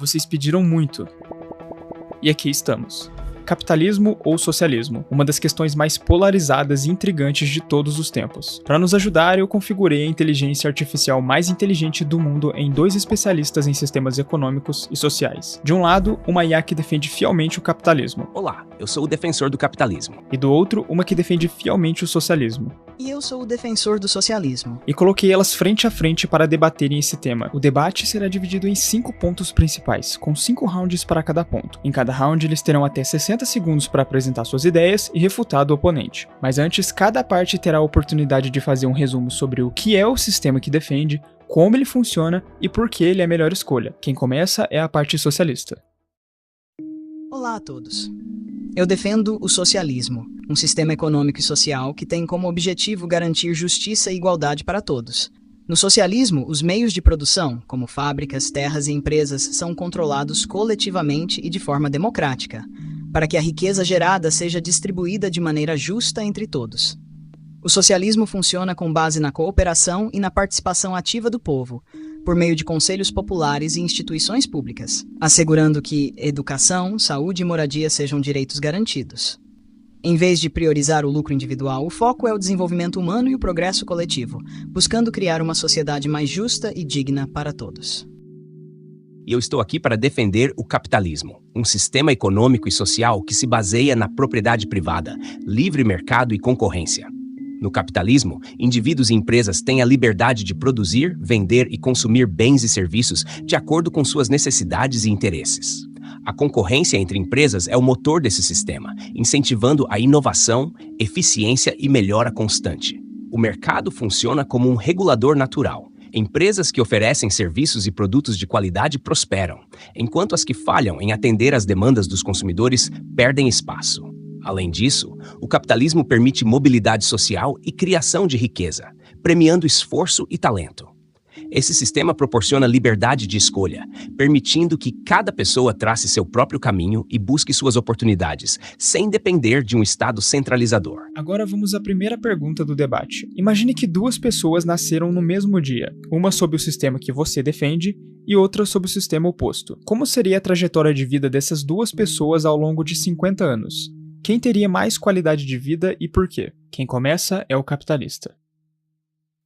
Vocês pediram muito. E aqui estamos. Capitalismo ou socialismo? Uma das questões mais polarizadas e intrigantes de todos os tempos. Para nos ajudar, eu configurei a inteligência artificial mais inteligente do mundo em 2 especialistas em sistemas econômicos e sociais. De um lado, uma IA que defende fielmente o capitalismo. Olá, eu sou o defensor do capitalismo. E do outro, uma que defende fielmente o socialismo. E eu sou o defensor do socialismo. E coloquei elas frente a frente para debaterem esse tema. O debate será dividido em 5 pontos principais, com 5 rounds para cada ponto. Em cada round, eles terão até 60 segundos para apresentar suas ideias e refutar do oponente. Mas antes, cada parte terá a oportunidade de fazer um resumo sobre o que é o sistema que defende, como ele funciona e por que ele é a melhor escolha. Quem começa é a parte socialista. Olá a todos. Eu defendo o socialismo, um sistema econômico e social que tem como objetivo garantir justiça e igualdade para todos. No socialismo, os meios de produção, como fábricas, terras e empresas, são controlados coletivamente e de forma democrática, para que a riqueza gerada seja distribuída de maneira justa entre todos. O socialismo funciona com base na cooperação e na participação ativa do povo, por meio de conselhos populares e instituições públicas, assegurando que educação, saúde e moradia sejam direitos garantidos. Em vez de priorizar o lucro individual, o foco é o desenvolvimento humano e o progresso coletivo, buscando criar uma sociedade mais justa e digna para todos. E eu estou aqui para defender o capitalismo, um sistema econômico e social que se baseia na propriedade privada, livre mercado e concorrência. No capitalismo, indivíduos e empresas têm a liberdade de produzir, vender e consumir bens e serviços de acordo com suas necessidades e interesses. A concorrência entre empresas é o motor desse sistema, incentivando a inovação, eficiência e melhora constante. O mercado funciona como um regulador natural. Empresas que oferecem serviços e produtos de qualidade prosperam, enquanto as que falham em atender às demandas dos consumidores perdem espaço. Além disso, o capitalismo permite mobilidade social e criação de riqueza, premiando esforço e talento. Esse sistema proporciona liberdade de escolha, permitindo que cada pessoa trace seu próprio caminho e busque suas oportunidades, sem depender de um Estado centralizador. Agora vamos à primeira pergunta do debate. Imagine que 2 pessoas nasceram no mesmo dia, uma sob o sistema que você defende e outra sob o sistema oposto. Como seria a trajetória de vida dessas 2 pessoas ao longo de 50 anos? Quem teria mais qualidade de vida e por quê? Quem começa é o capitalista.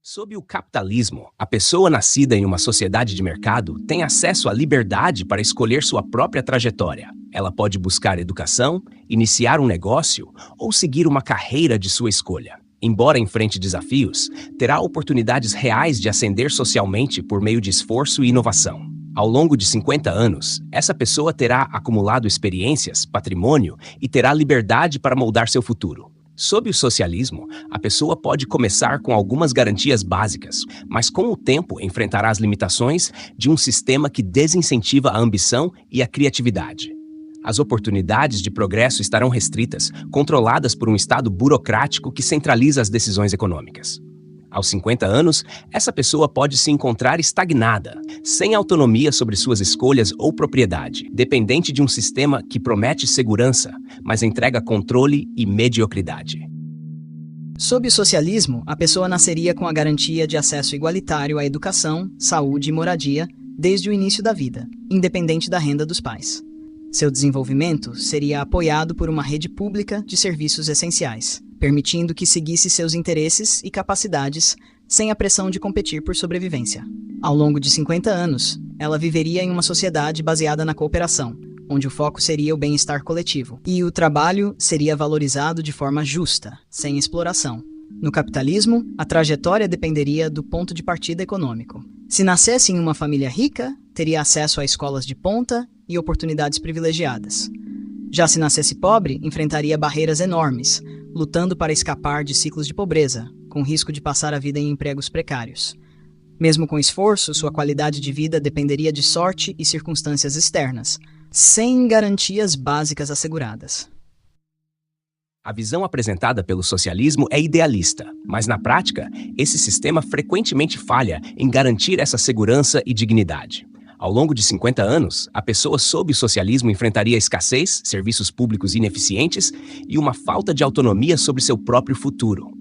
Sob o capitalismo, a pessoa nascida em uma sociedade de mercado tem acesso à liberdade para escolher sua própria trajetória. Ela pode buscar educação, iniciar um negócio ou seguir uma carreira de sua escolha. Embora enfrente desafios, terá oportunidades reais de ascender socialmente por meio de esforço e inovação. Ao longo de 50 anos, essa pessoa terá acumulado experiências, patrimônio e terá liberdade para moldar seu futuro. Sob o socialismo, a pessoa pode começar com algumas garantias básicas, mas com o tempo enfrentará as limitações de um sistema que desincentiva a ambição e a criatividade. As oportunidades de progresso estarão restritas, controladas por um Estado burocrático que centraliza as decisões econômicas. Aos 50 anos, essa pessoa pode se encontrar estagnada, sem autonomia sobre suas escolhas ou propriedade, dependente de um sistema que promete segurança, mas entrega controle e mediocridade. Sob o socialismo, a pessoa nasceria com a garantia de acesso igualitário à educação, saúde e moradia desde o início da vida, independente da renda dos pais. Seu desenvolvimento seria apoiado por uma rede pública de serviços essenciais, permitindo que seguisse seus interesses e capacidades sem a pressão de competir por sobrevivência. Ao longo de 50 anos, ela viveria em uma sociedade baseada na cooperação, onde o foco seria o bem-estar coletivo, e o trabalho seria valorizado de forma justa, sem exploração. No capitalismo, a trajetória dependeria do ponto de partida econômico. Se nascesse em uma família rica, teria acesso a escolas de ponta e oportunidades privilegiadas. Já se nascesse pobre, enfrentaria barreiras enormes, lutando para escapar de ciclos de pobreza, com risco de passar a vida em empregos precários. Mesmo com esforço, sua qualidade de vida dependeria de sorte e circunstâncias externas, sem garantias básicas asseguradas. A visão apresentada pelo socialismo é idealista, mas na prática, esse sistema frequentemente falha em garantir essa segurança e dignidade. Ao longo de 50 anos, a pessoa sob o socialismo enfrentaria escassez, serviços públicos ineficientes e uma falta de autonomia sobre seu próprio futuro.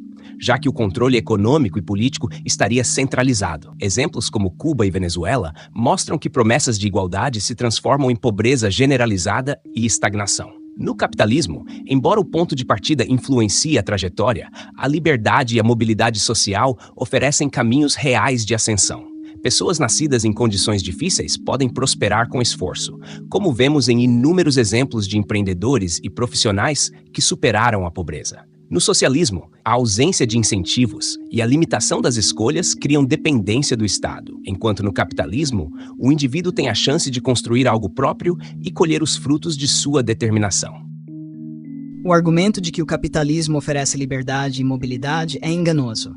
já que o controle econômico e político estaria centralizado. Exemplos como Cuba e Venezuela mostram que promessas de igualdade se transformam em pobreza generalizada e estagnação. No capitalismo, embora o ponto de partida influencie a trajetória, a liberdade e a mobilidade social oferecem caminhos reais de ascensão. Pessoas nascidas em condições difíceis podem prosperar com esforço, como vemos em inúmeros exemplos de empreendedores e profissionais que superaram a pobreza. No socialismo, a ausência de incentivos e a limitação das escolhas criam dependência do Estado, enquanto no capitalismo, o indivíduo tem a chance de construir algo próprio e colher os frutos de sua determinação. O argumento de que o capitalismo oferece liberdade e mobilidade é enganoso.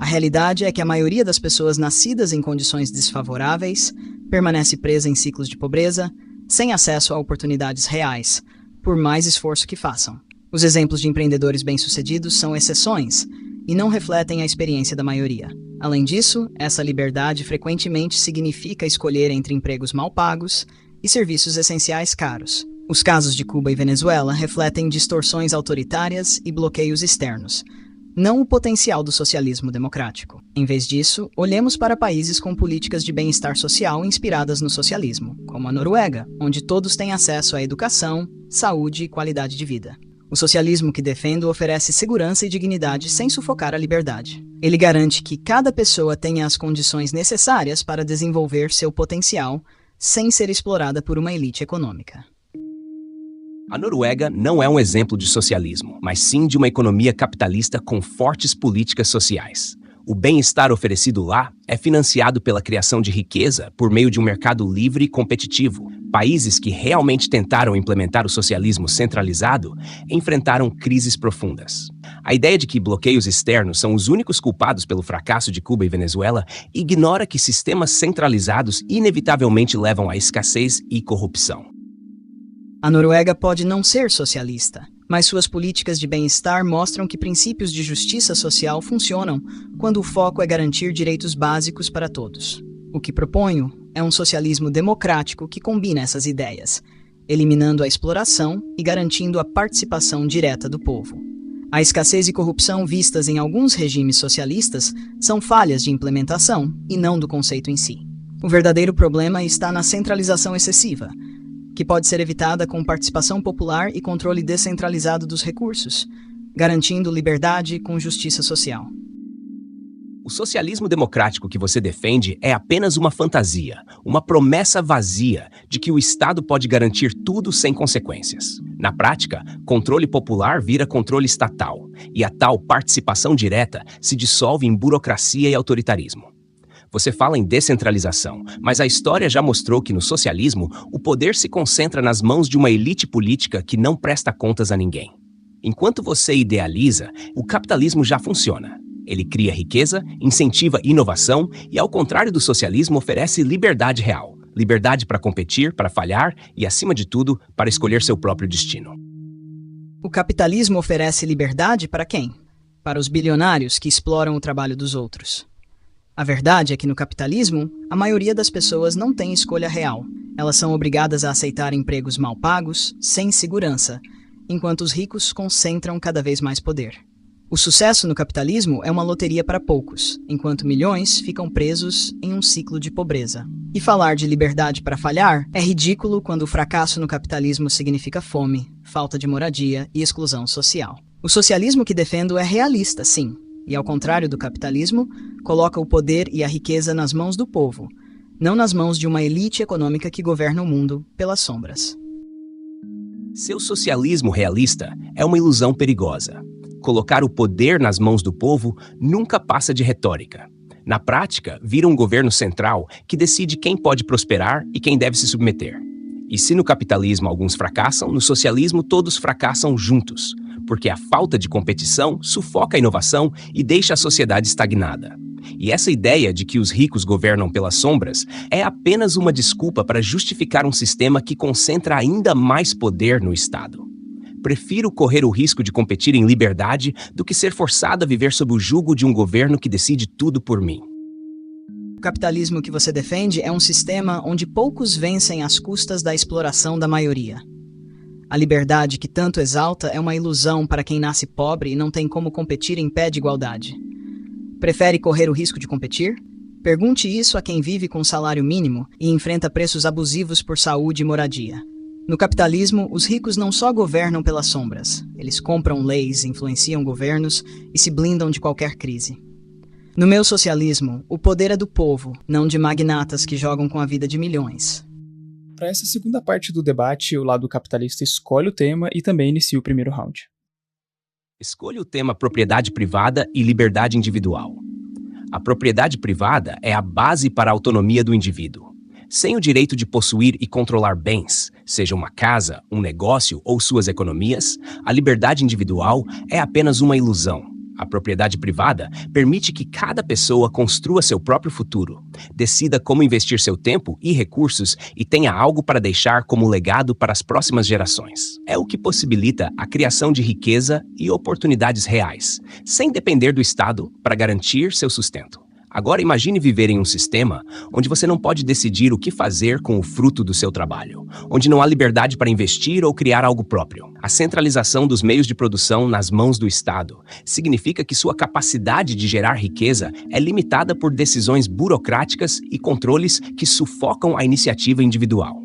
A realidade é que a maioria das pessoas nascidas em condições desfavoráveis permanece presa em ciclos de pobreza, sem acesso a oportunidades reais, por mais esforço que façam. Os exemplos de empreendedores bem-sucedidos são exceções e não refletem a experiência da maioria. Além disso, essa liberdade frequentemente significa escolher entre empregos mal pagos e serviços essenciais caros. Os casos de Cuba e Venezuela refletem distorções autoritárias e bloqueios externos, não o potencial do socialismo democrático. Em vez disso, olhemos para países com políticas de bem-estar social inspiradas no socialismo, como a Noruega, onde todos têm acesso à educação, saúde e qualidade de vida. O socialismo que defendo oferece segurança e dignidade sem sufocar a liberdade. Ele garante que cada pessoa tenha as condições necessárias para desenvolver seu potencial, sem ser explorada por uma elite econômica. A Noruega não é um exemplo de socialismo, mas sim de uma economia capitalista com fortes políticas sociais. O bem-estar oferecido lá é financiado pela criação de riqueza por meio de um mercado livre e competitivo. Países que realmente tentaram implementar o socialismo centralizado enfrentaram crises profundas. A ideia de que bloqueios externos são os únicos culpados pelo fracasso de Cuba e Venezuela ignora que sistemas centralizados inevitavelmente levam à escassez e corrupção. A Noruega pode não ser socialista, mas suas políticas de bem-estar mostram que princípios de justiça social funcionam quando o foco é garantir direitos básicos para todos. O que proponho é um socialismo democrático que combina essas ideias, eliminando a exploração e garantindo a participação direta do povo. A escassez e corrupção vistas em alguns regimes socialistas são falhas de implementação e não do conceito em si. O verdadeiro problema está na centralização excessiva, que pode ser evitada com participação popular e controle descentralizado dos recursos, garantindo liberdade com justiça social. O socialismo democrático que você defende é apenas uma fantasia, uma promessa vazia de que o Estado pode garantir tudo sem consequências. Na prática, controle popular vira controle estatal, e a tal participação direta se dissolve em burocracia e autoritarismo. Você fala em descentralização, mas a história já mostrou que no socialismo o poder se concentra nas mãos de uma elite política que não presta contas a ninguém. Enquanto você idealiza, o capitalismo já funciona. Ele cria riqueza, incentiva inovação e, ao contrário do socialismo, oferece liberdade real. Liberdade para competir, para falhar e, acima de tudo, para escolher seu próprio destino. O capitalismo oferece liberdade para quem? Para os bilionários que exploram o trabalho dos outros. A verdade é que no capitalismo, a maioria das pessoas não tem escolha real. Elas são obrigadas a aceitar empregos mal pagos, sem segurança, enquanto os ricos concentram cada vez mais poder. O sucesso no capitalismo é uma loteria para poucos, enquanto milhões ficam presos em um ciclo de pobreza. E falar de liberdade para falhar é ridículo quando o fracasso no capitalismo significa fome, falta de moradia e exclusão social. O socialismo que defendo é realista, sim, e ao contrário do capitalismo, coloca o poder e a riqueza nas mãos do povo, não nas mãos de uma elite econômica que governa o mundo pelas sombras. Seu socialismo realista é uma ilusão perigosa. Colocar o poder nas mãos do povo nunca passa de retórica. Na prática, vira um governo central que decide quem pode prosperar e quem deve se submeter. E se no capitalismo alguns fracassam, no socialismo todos fracassam juntos, porque a falta de competição sufoca a inovação e deixa a sociedade estagnada. E essa ideia de que os ricos governam pelas sombras é apenas uma desculpa para justificar um sistema que concentra ainda mais poder no Estado. Prefiro correr o risco de competir em liberdade do que ser forçado a viver sob o jugo de um governo que decide tudo por mim. O capitalismo que você defende é um sistema onde poucos vencem às custas da exploração da maioria. A liberdade que tanto exalta é uma ilusão para quem nasce pobre e não tem como competir em pé de igualdade. Prefere correr o risco de competir? Pergunte isso a quem vive com salário mínimo e enfrenta preços abusivos por saúde e moradia. No capitalismo, os ricos não só governam pelas sombras, eles compram leis, influenciam governos e se blindam de qualquer crise. No meu socialismo, o poder é do povo, não de magnatas que jogam com a vida de milhões. Para essa segunda parte do debate, o lado capitalista escolhe o tema e também inicia o primeiro round. Escolha o tema propriedade privada e liberdade individual. A propriedade privada é a base para a autonomia do indivíduo. Sem o direito de possuir e controlar bens, seja uma casa, um negócio ou suas economias, a liberdade individual é apenas uma ilusão. A propriedade privada permite que cada pessoa construa seu próprio futuro, decida como investir seu tempo e recursos e tenha algo para deixar como legado para as próximas gerações. É o que possibilita a criação de riqueza e oportunidades reais, sem depender do Estado para garantir seu sustento. Agora imagine viver em um sistema onde você não pode decidir o que fazer com o fruto do seu trabalho, onde não há liberdade para investir ou criar algo próprio. A centralização dos meios de produção nas mãos do Estado significa que sua capacidade de gerar riqueza é limitada por decisões burocráticas e controles que sufocam a iniciativa individual.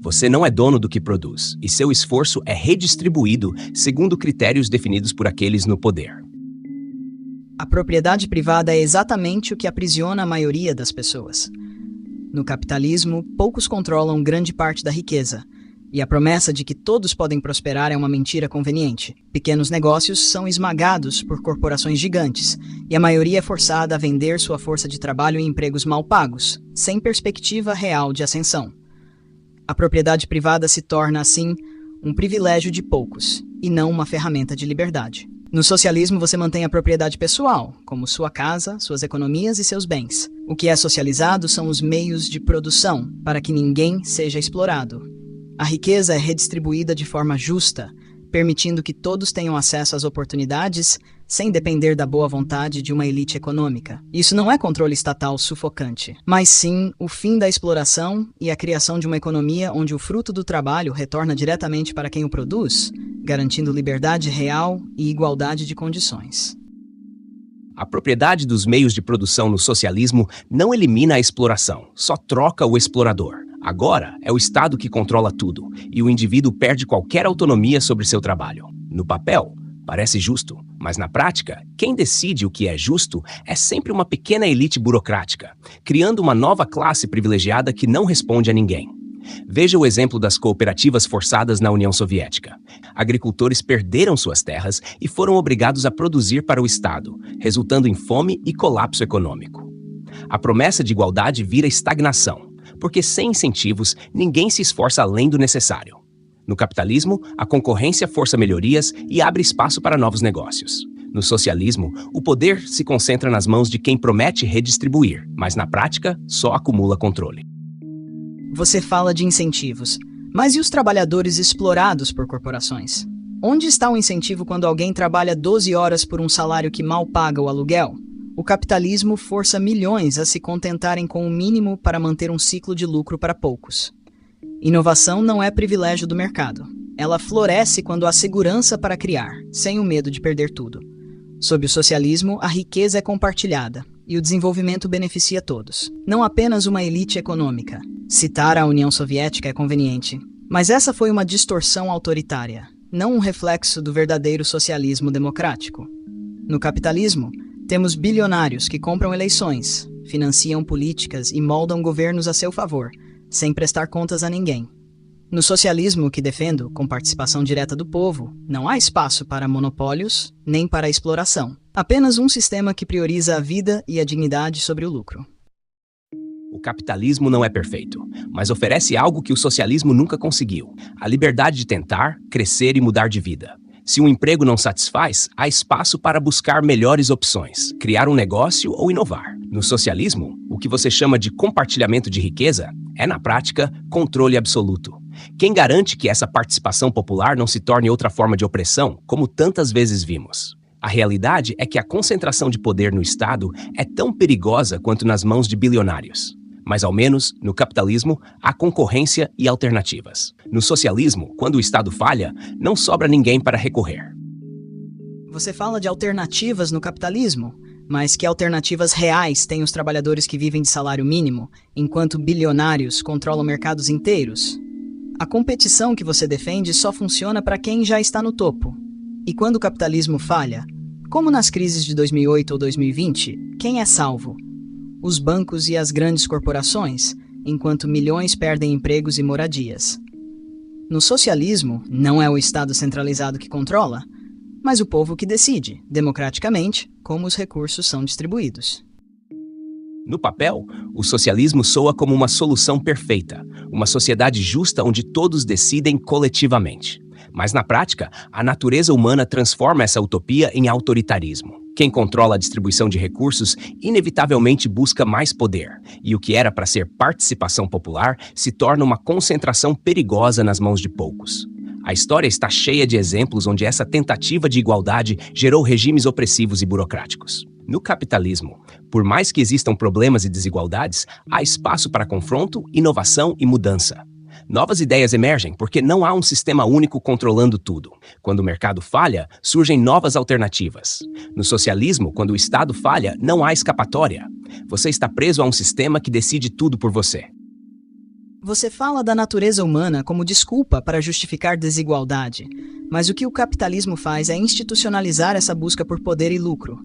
Você não é dono do que produz, e seu esforço é redistribuído segundo critérios definidos por aqueles no poder. A propriedade privada é exatamente o que aprisiona a maioria das pessoas. No capitalismo, poucos controlam grande parte da riqueza, e a promessa de que todos podem prosperar é uma mentira conveniente. Pequenos negócios são esmagados por corporações gigantes, e a maioria é forçada a vender sua força de trabalho em empregos mal pagos, sem perspectiva real de ascensão. A propriedade privada se torna, assim, um privilégio de poucos, e não uma ferramenta de liberdade. No socialismo, você mantém a propriedade pessoal, como sua casa, suas economias e seus bens. O que é socializado são os meios de produção, para que ninguém seja explorado. A riqueza é redistribuída de forma justa, permitindo que todos tenham acesso às oportunidades sem depender da boa vontade de uma elite econômica. Isso não é controle estatal sufocante, mas sim o fim da exploração e a criação de uma economia onde o fruto do trabalho retorna diretamente para quem o produz, garantindo liberdade real e igualdade de condições. A propriedade dos meios de produção no socialismo não elimina a exploração, só troca o explorador. Agora é o Estado que controla tudo, e o indivíduo perde qualquer autonomia sobre seu trabalho. No papel, parece justo, mas na prática, quem decide o que é justo é sempre uma pequena elite burocrática, criando uma nova classe privilegiada que não responde a ninguém. Veja o exemplo das cooperativas forçadas na União Soviética. Agricultores perderam suas terras e foram obrigados a produzir para o Estado, resultando em fome e colapso econômico. A promessa de igualdade vira estagnação, porque sem incentivos, ninguém se esforça além do necessário. No capitalismo, a concorrência força melhorias e abre espaço para novos negócios. No socialismo, o poder se concentra nas mãos de quem promete redistribuir, mas na prática, só acumula controle. Você fala de incentivos, mas e os trabalhadores explorados por corporações? Onde está o incentivo quando alguém trabalha 12 horas por um salário que mal paga o aluguel? O capitalismo força milhões a se contentarem com o mínimo para manter um ciclo de lucro para poucos. Inovação não é privilégio do mercado. Ela floresce quando há segurança para criar, sem o medo de perder tudo. Sob o socialismo, a riqueza é compartilhada e o desenvolvimento beneficia todos, não apenas uma elite econômica. Citar a União Soviética é conveniente, mas essa foi uma distorção autoritária, não um reflexo do verdadeiro socialismo democrático. No capitalismo, temos bilionários que compram eleições, financiam políticas e moldam governos a seu favor, sem prestar contas a ninguém. No socialismo que defendo, com participação direta do povo, não há espaço para monopólios nem para exploração. Apenas um sistema que prioriza a vida e a dignidade sobre o lucro. O capitalismo não é perfeito, mas oferece algo que o socialismo nunca conseguiu: a liberdade de tentar, crescer e mudar de vida. Se um emprego não satisfaz, há espaço para buscar melhores opções, criar um negócio ou inovar. No socialismo, o que você chama de compartilhamento de riqueza é, na prática, controle absoluto. Quem garante que essa participação popular não se torne outra forma de opressão, como tantas vezes vimos? A realidade é que a concentração de poder no Estado é tão perigosa quanto nas mãos de bilionários. Mas, ao menos, no capitalismo, há concorrência e alternativas. No socialismo, quando o Estado falha, não sobra ninguém para recorrer. Você fala de alternativas no capitalismo, mas que alternativas reais têm os trabalhadores que vivem de salário mínimo, enquanto bilionários controlam mercados inteiros? A competição que você defende só funciona para quem já está no topo. E quando o capitalismo falha, como nas crises de 2008 ou 2020, quem é salvo? Os bancos e as grandes corporações, enquanto milhões perdem empregos e moradias. No socialismo, não é o Estado centralizado que controla, mas o povo que decide, democraticamente, como os recursos são distribuídos. No papel, o socialismo soa como uma solução perfeita, uma sociedade justa onde todos decidem coletivamente. Mas na prática, a natureza humana transforma essa utopia em autoritarismo. Quem controla a distribuição de recursos inevitavelmente busca mais poder, e o que era para ser participação popular se torna uma concentração perigosa nas mãos de poucos. A história está cheia de exemplos onde essa tentativa de igualdade gerou regimes opressivos e burocráticos. No capitalismo, por mais que existam problemas e desigualdades, há espaço para confronto, inovação e mudança. Novas ideias emergem porque não há um sistema único controlando tudo. Quando o mercado falha, surgem novas alternativas. No socialismo, quando o Estado falha, não há escapatória. Você está preso a um sistema que decide tudo por você. Você fala da natureza humana como desculpa para justificar desigualdade, mas o que o capitalismo faz é institucionalizar essa busca por poder e lucro.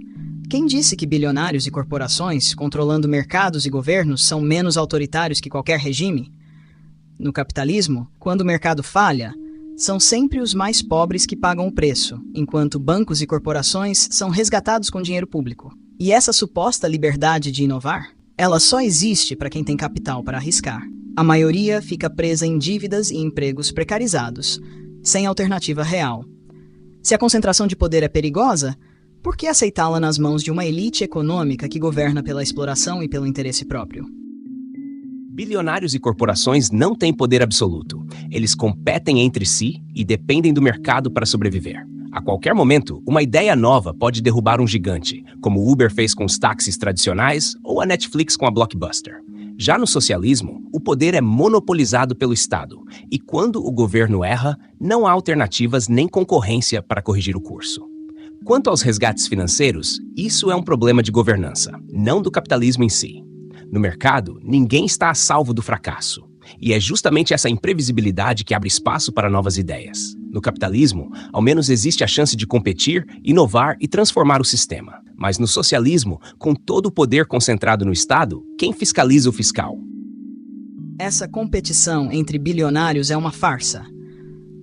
Quem disse que bilionários e corporações, controlando mercados e governos, são menos autoritários que qualquer regime? No capitalismo, quando o mercado falha, são sempre os mais pobres que pagam o preço, enquanto bancos e corporações são resgatados com dinheiro público. E essa suposta liberdade de inovar, ela só existe para quem tem capital para arriscar. A maioria fica presa em dívidas e empregos precarizados, sem alternativa real. Se a concentração de poder é perigosa, por que aceitá-la nas mãos de uma elite econômica que governa pela exploração e pelo interesse próprio? Bilionários e corporações não têm poder absoluto. Eles competem entre si e dependem do mercado para sobreviver. A qualquer momento, uma ideia nova pode derrubar um gigante, como o Uber fez com os táxis tradicionais ou a Netflix com a Blockbuster. Já no socialismo, o poder é monopolizado pelo Estado, e quando o governo erra, não há alternativas nem concorrência para corrigir o curso. Quanto aos resgates financeiros, isso é um problema de governança, não do capitalismo em si. No mercado, ninguém está a salvo do fracasso, e é justamente essa imprevisibilidade que abre espaço para novas ideias. No capitalismo, ao menos existe a chance de competir, inovar e transformar o sistema. Mas no socialismo, com todo o poder concentrado no Estado, quem fiscaliza o fiscal? Essa competição entre bilionários é uma farsa.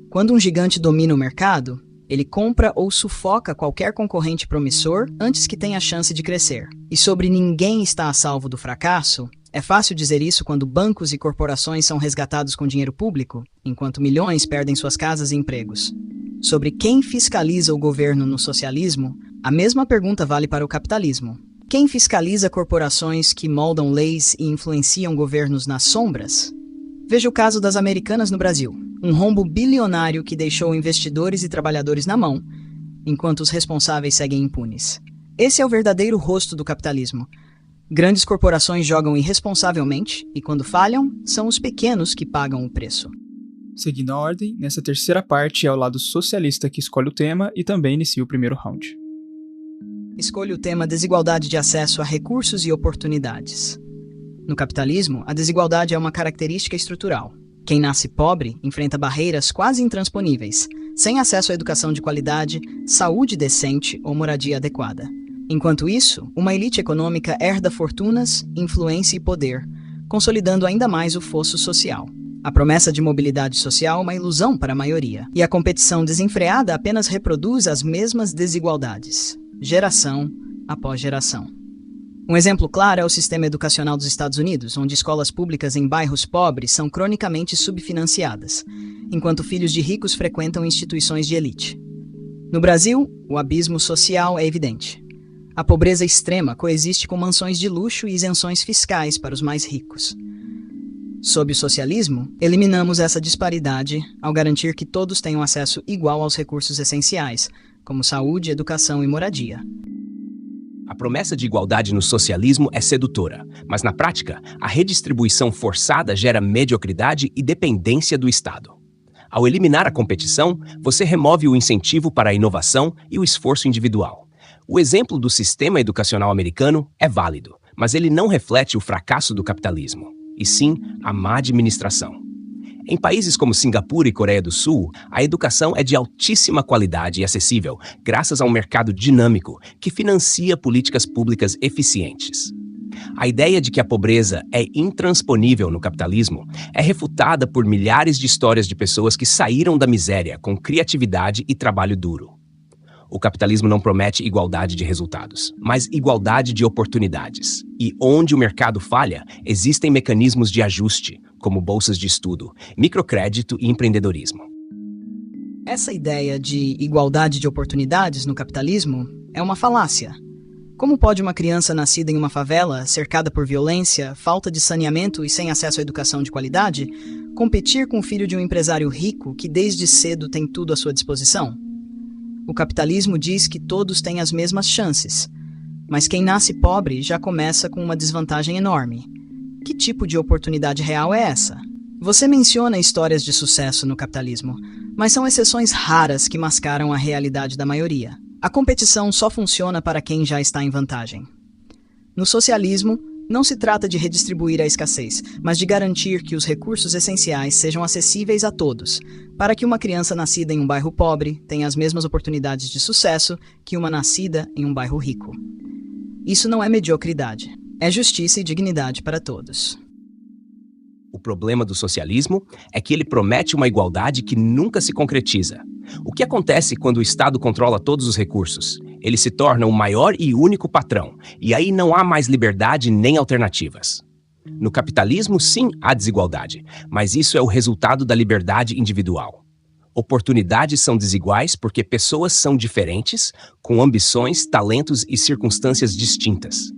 Quando um gigante domina o mercado, ele compra ou sufoca qualquer concorrente promissor antes que tenha chance de crescer. E sobre ninguém está a salvo do fracasso, é fácil dizer isso quando bancos e corporações são resgatados com dinheiro público, enquanto milhões perdem suas casas e empregos. Sobre quem fiscaliza o governo no socialismo, a mesma pergunta vale para o capitalismo. Quem fiscaliza corporações que moldam leis e influenciam governos nas sombras? Veja o caso das Americanas no Brasil. Um rombo bilionário que deixou investidores e trabalhadores na mão, enquanto os responsáveis seguem impunes. Esse é o verdadeiro rosto do capitalismo. Grandes corporações jogam irresponsavelmente e, quando falham, são os pequenos que pagam o preço. Seguindo a ordem, nessa terceira parte é o lado socialista que escolhe o tema e também inicia o primeiro round. Escolha o tema desigualdade de acesso a recursos e oportunidades. No capitalismo, a desigualdade é uma característica estrutural. Quem nasce pobre enfrenta barreiras quase intransponíveis, sem acesso à educação de qualidade, saúde decente ou moradia adequada. Enquanto isso, uma elite econômica herda fortunas, influência e poder, consolidando ainda mais o fosso social. A promessa de mobilidade social é uma ilusão para a maioria, e a competição desenfreada apenas reproduz as mesmas desigualdades, geração após geração. Um exemplo claro é o sistema educacional dos Estados Unidos, onde escolas públicas em bairros pobres são cronicamente subfinanciadas, enquanto filhos de ricos frequentam instituições de elite. No Brasil, o abismo social é evidente. A pobreza extrema coexiste com mansões de luxo e isenções fiscais para os mais ricos. Sob o socialismo, eliminamos essa disparidade ao garantir que todos tenham acesso igual aos recursos essenciais, como saúde, educação e moradia. A promessa de igualdade no socialismo é sedutora, mas na prática, a redistribuição forçada gera mediocridade e dependência do Estado. Ao eliminar a competição, você remove o incentivo para a inovação e o esforço individual. O exemplo do sistema educacional americano é válido, mas ele não reflete o fracasso do capitalismo, e sim a má administração. Em países como Singapura e Coreia do Sul, a educação é de altíssima qualidade e acessível, graças a um mercado dinâmico que financia políticas públicas eficientes. A ideia de que a pobreza é intransponível no capitalismo é refutada por milhares de histórias de pessoas que saíram da miséria com criatividade e trabalho duro. O capitalismo não promete igualdade de resultados, mas igualdade de oportunidades. E onde o mercado falha, existem mecanismos de ajuste, como bolsas de estudo, microcrédito e empreendedorismo. Essa ideia de igualdade de oportunidades no capitalismo é uma falácia. Como pode uma criança nascida em uma favela, cercada por violência, falta de saneamento e sem acesso à educação de qualidade, competir com o filho de um empresário rico que desde cedo tem tudo à sua disposição? O capitalismo diz que todos têm as mesmas chances, mas quem nasce pobre já começa com uma desvantagem enorme. Que tipo de oportunidade real é essa? Você menciona histórias de sucesso no capitalismo, mas são exceções raras que mascaram a realidade da maioria. A competição só funciona para quem já está em vantagem. No socialismo, não se trata de redistribuir a escassez, mas de garantir que os recursos essenciais sejam acessíveis a todos, para que uma criança nascida em um bairro pobre tenha as mesmas oportunidades de sucesso que uma nascida em um bairro rico. Isso não é mediocridade, é justiça e dignidade para todos. O problema do socialismo é que ele promete uma igualdade que nunca se concretiza. O que acontece quando o Estado controla todos os recursos? Ele se torna o maior e único patrão, e aí não há mais liberdade nem alternativas. No capitalismo, sim, há desigualdade, mas isso é o resultado da liberdade individual. Oportunidades são desiguais porque pessoas são diferentes, com ambições, talentos e circunstâncias distintas.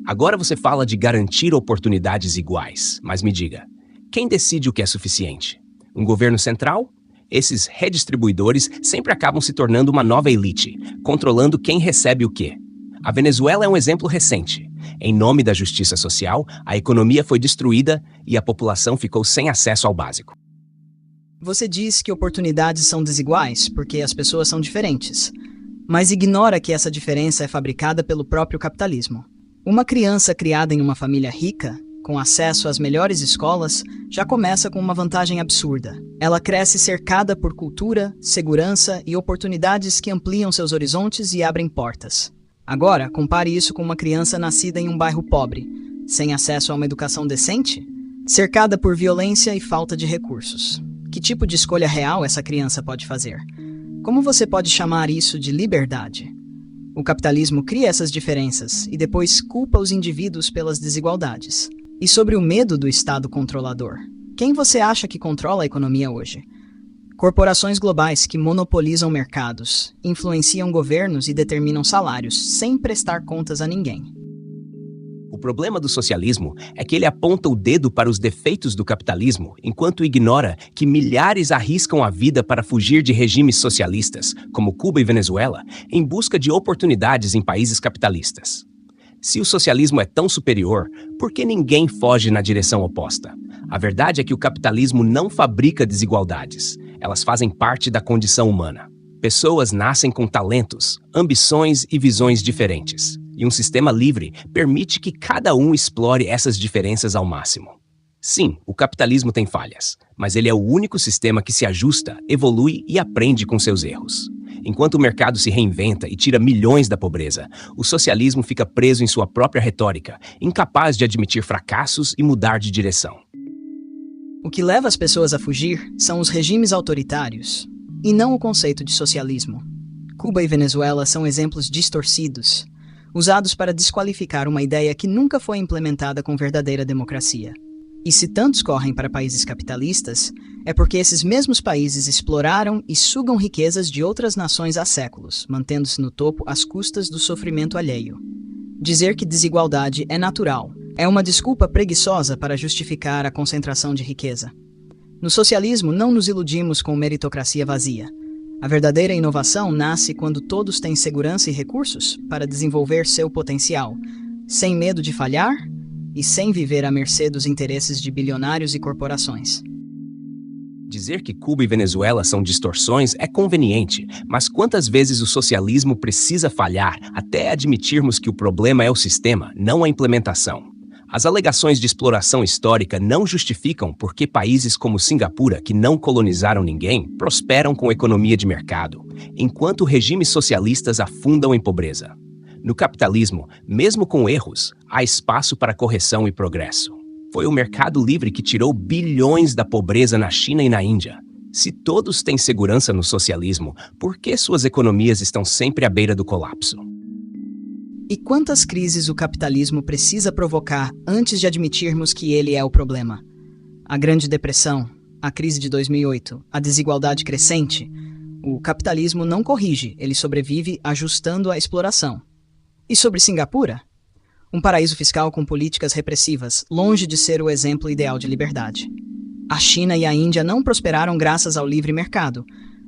Agora você fala de garantir oportunidades iguais, mas me diga, quem decide o que é suficiente? Um governo central? Esses redistribuidores sempre acabam se tornando uma nova elite, controlando quem recebe o quê. A Venezuela é um exemplo recente. Em nome da justiça social, a economia foi destruída e a população ficou sem acesso ao básico. Você diz que oportunidades são desiguais porque as pessoas são diferentes, mas ignora que essa diferença é fabricada pelo próprio capitalismo. Uma criança criada em uma família rica, com acesso às melhores escolas, já começa com uma vantagem absurda. Ela cresce cercada por cultura, segurança e oportunidades que ampliam seus horizontes e abrem portas. Agora, compare isso com uma criança nascida em um bairro pobre, sem acesso a uma educação decente, cercada por violência e falta de recursos. Que tipo de escolha real essa criança pode fazer? Como você pode chamar isso de liberdade? O capitalismo cria essas diferenças e depois culpa os indivíduos pelas desigualdades. E sobre o medo do Estado controlador? Quem você acha que controla a economia hoje? Corporações globais que monopolizam mercados, influenciam governos e determinam salários, sem prestar contas a ninguém. O problema do socialismo é que ele aponta o dedo para os defeitos do capitalismo, enquanto ignora que milhares arriscam a vida para fugir de regimes socialistas, como Cuba e Venezuela, em busca de oportunidades em países capitalistas. Se o socialismo é tão superior, por que ninguém foge na direção oposta? A verdade é que o capitalismo não fabrica desigualdades. Elas fazem parte da condição humana. Pessoas nascem com talentos, ambições e visões diferentes. E um sistema livre permite que cada um explore essas diferenças ao máximo. Sim, o capitalismo tem falhas, mas ele é o único sistema que se ajusta, evolui e aprende com seus erros. Enquanto o mercado se reinventa e tira milhões da pobreza, o socialismo fica preso em sua própria retórica, incapaz de admitir fracassos e mudar de direção. O que leva as pessoas a fugir são os regimes autoritários, e não o conceito de socialismo. Cuba e Venezuela são exemplos distorcidos, usados para desqualificar uma ideia que nunca foi implementada com verdadeira democracia. E se tantos correm para países capitalistas, é porque esses mesmos países exploraram e sugam riquezas de outras nações há séculos, mantendo-se no topo às custas do sofrimento alheio. Dizer que desigualdade é natural é uma desculpa preguiçosa para justificar a concentração de riqueza. No socialismo, não nos iludimos com meritocracia vazia. A verdadeira inovação nasce quando todos têm segurança e recursos para desenvolver seu potencial, sem medo de falhar e sem viver à mercê dos interesses de bilionários e corporações. Dizer que Cuba e Venezuela são distorções é conveniente, mas quantas vezes o socialismo precisa falhar até admitirmos que o problema é o sistema, não a implementação? As alegações de exploração histórica não justificam por que países como Singapura, que não colonizaram ninguém, prosperam com economia de mercado, enquanto regimes socialistas afundam em pobreza. No capitalismo, mesmo com erros, há espaço para correção e progresso. Foi o mercado livre que tirou bilhões da pobreza na China e na Índia. Se todos têm segurança no socialismo, por que suas economias estão sempre à beira do colapso? E quantas crises o capitalismo precisa provocar antes de admitirmos que ele é o problema? A Grande Depressão, a crise de 2008, a desigualdade crescente. O capitalismo não corrige, ele sobrevive ajustando a exploração. E sobre Singapura? Um paraíso fiscal com políticas repressivas, longe de ser o exemplo ideal de liberdade. A China e a Índia não prosperaram graças ao livre mercado,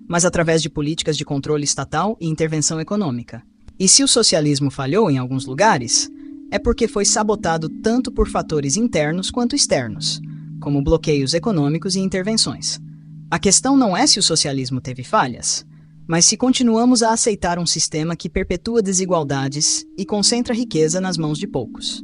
mas através de políticas de controle estatal e intervenção econômica. E se o socialismo falhou em alguns lugares, é porque foi sabotado tanto por fatores internos quanto externos, como bloqueios econômicos e intervenções. A questão não é se o socialismo teve falhas, mas se continuamos a aceitar um sistema que perpetua desigualdades e concentra riqueza nas mãos de poucos.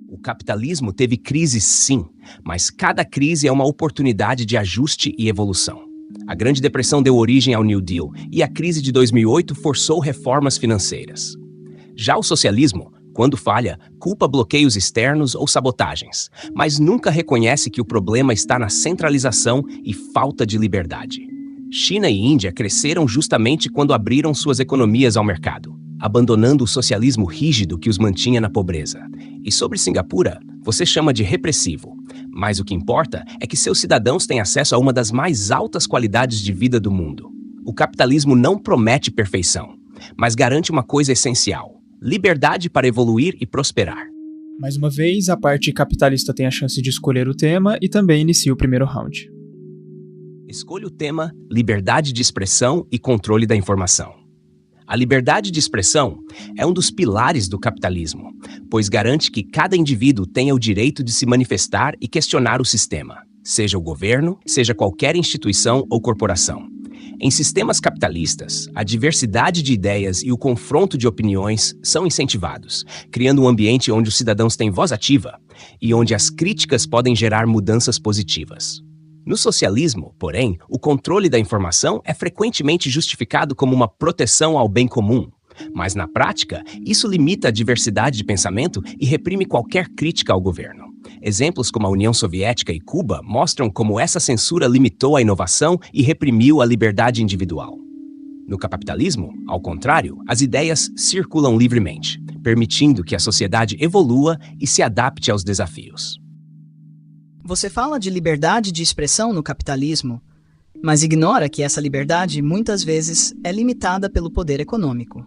O capitalismo teve crises sim, mas cada crise é uma oportunidade de ajuste e evolução. A Grande Depressão deu origem ao New Deal e a crise de 2008 forçou reformas financeiras. Já o socialismo, quando falha, culpa bloqueios externos ou sabotagens, mas nunca reconhece que o problema está na centralização e falta de liberdade. China e Índia cresceram justamente quando abriram suas economias ao mercado, abandonando o socialismo rígido que os mantinha na pobreza. E sobre Singapura, você chama de repressivo, mas o que importa é que seus cidadãos têm acesso a uma das mais altas qualidades de vida do mundo. O capitalismo não promete perfeição, mas garante uma coisa essencial: liberdade para evoluir e prosperar. Mais uma vez, a parte capitalista tem a chance de escolher o tema e também inicia o primeiro round. Escolha o tema liberdade de expressão e controle da informação. A liberdade de expressão é um dos pilares do capitalismo, pois garante que cada indivíduo tenha o direito de se manifestar e questionar o sistema, seja o governo, seja qualquer instituição ou corporação. Em sistemas capitalistas, a diversidade de ideias e o confronto de opiniões são incentivados, criando um ambiente onde os cidadãos têm voz ativa e onde as críticas podem gerar mudanças positivas. No socialismo, porém, o controle da informação é frequentemente justificado como uma proteção ao bem comum. Mas, na prática, isso limita a diversidade de pensamento e reprime qualquer crítica ao governo. Exemplos como a União Soviética e Cuba mostram como essa censura limitou a inovação e reprimiu a liberdade individual. No capitalismo, ao contrário, as ideias circulam livremente, permitindo que a sociedade evolua e se adapte aos desafios. Você fala de liberdade de expressão no capitalismo, mas ignora que essa liberdade muitas vezes é limitada pelo poder econômico.